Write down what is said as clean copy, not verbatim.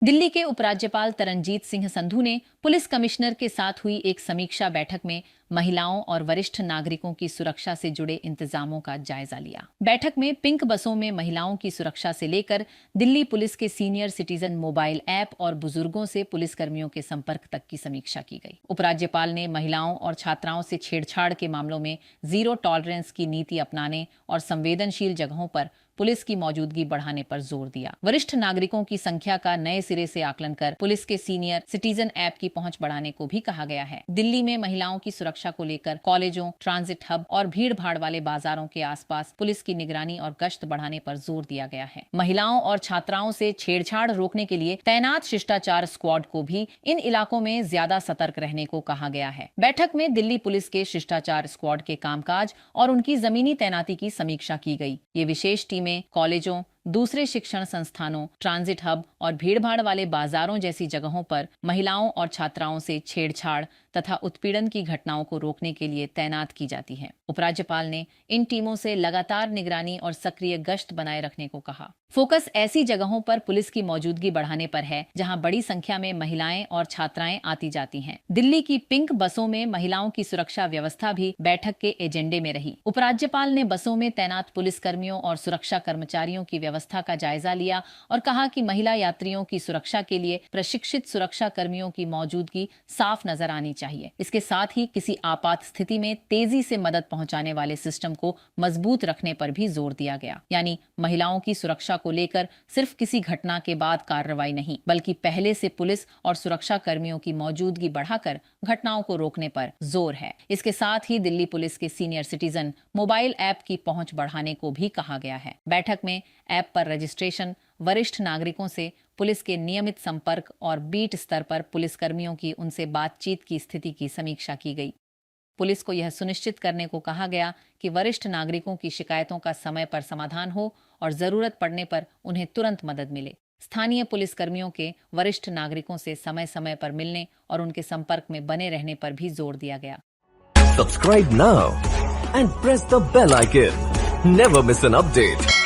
दिल्ली के उपराज्यपाल तरनजीत सिंह संधू ने पुलिस कमिश्नर के साथ हुई एक समीक्षा बैठक में महिलाओं और वरिष्ठ नागरिकों की सुरक्षा से जुड़े इंतजामों का जायजा लिया। बैठक में पिंक बसों में महिलाओं की सुरक्षा से लेकर दिल्ली पुलिस के सीनियर सिटीजन मोबाइल ऐप और बुजुर्गों से पुलिसकर्मियों के संपर्क तक की समीक्षा की गई। उपराज्यपाल ने महिलाओं और छात्राओं से छेड़छाड़ के मामलों में जीरो टॉलरेंस की नीति अपनाने और संवेदनशील जगहों पर पुलिस की मौजूदगी बढ़ाने पर जोर दिया। वरिष्ठ नागरिकों की संख्या का नए सिरे से आकलन कर पुलिस के सीनियर सिटीजन ऐप की पहुंच बढ़ाने को भी कहा गया है। दिल्ली में महिलाओं की सुरक्षा को लेकर कॉलेजों, ट्रांजिट हब और भीड़ भाड़ वाले बाजारों के आसपास पुलिस की निगरानी और गश्त बढ़ाने पर जोर दिया गया है। महिलाओं और छात्राओं से छेड़छाड़ रोकने के लिए तैनात शिष्टाचार स्क्वाड को भी इन इलाकों में ज्यादा सतर्क रहने को कहा गया है। बैठक में दिल्ली पुलिस के शिष्टाचार स्क्वाड के कामकाज और उनकी जमीनी तैनाती की समीक्षा की गई। ये विशेष टीमें कॉलेजों, दूसरे शिक्षण संस्थानों, ट्रांजिट हब और भीड़भाड़ वाले बाजारों जैसी जगहों पर महिलाओं और छात्राओं से छेड़छाड़ तथा उत्पीड़न की घटनाओं को रोकने के लिए तैनात की जाती है। उपराज्यपाल ने इन टीमों से लगातार निगरानी और सक्रिय गश्त बनाए रखने को कहा। फोकस ऐसी जगहों पर पुलिस की मौजूदगी बढ़ाने पर है जहां बड़ी संख्या में महिलाएं और छात्राएं आती जाती हैं। दिल्ली की पिंक बसों में महिलाओं की सुरक्षा व्यवस्था भी बैठक के एजेंडे में रही। उपराज्यपाल ने बसों में तैनात पुलिसकर्मियों और सुरक्षा कर्मचारियों की व्यवस्था का जायजा लिया और कहा कि महिला यात्रियों की सुरक्षा के लिए प्रशिक्षित सुरक्षा कर्मियों की मौजूदगी साफ नजर आनी चाहिए। इसके साथ ही किसी आपात स्थिति में तेजी से मदद पहुंचाने वाले सिस्टम को मजबूत रखने पर भी जोर दिया गया। यानी महिलाओं की सुरक्षा को लेकर सिर्फ किसी घटना के बाद कार्रवाई नहीं, बल्कि पहले से पुलिस और सुरक्षा कर्मियों की मौजूदगी बढ़ाकर घटनाओं को रोकने पर जोर है। इसके साथ ही दिल्ली पुलिस के सीनियर सिटीजन मोबाइल ऐप की पहुंच बढ़ाने को भी कहा गया है। बैठक में ऐप पर रजिस्ट्रेशन, वरिष्ठ नागरिकों से पुलिस के नियमित संपर्क और बीट स्तर पर पुलिसकर्मियों की उनसे बातचीत की स्थिति की समीक्षा की गई। पुलिस को यह सुनिश्चित करने को कहा गया कि वरिष्ठ नागरिकों की शिकायतों का समय पर समाधान हो और जरूरत पड़ने पर उन्हें तुरंत मदद मिले। स्थानीय पुलिसकर्मियों के वरिष्ठ नागरिकों से समय समय पर मिलने और उनके संपर्क में बने रहने पर भी जोर दिया गया। Subscribe now and press the bell icon. Never miss an update.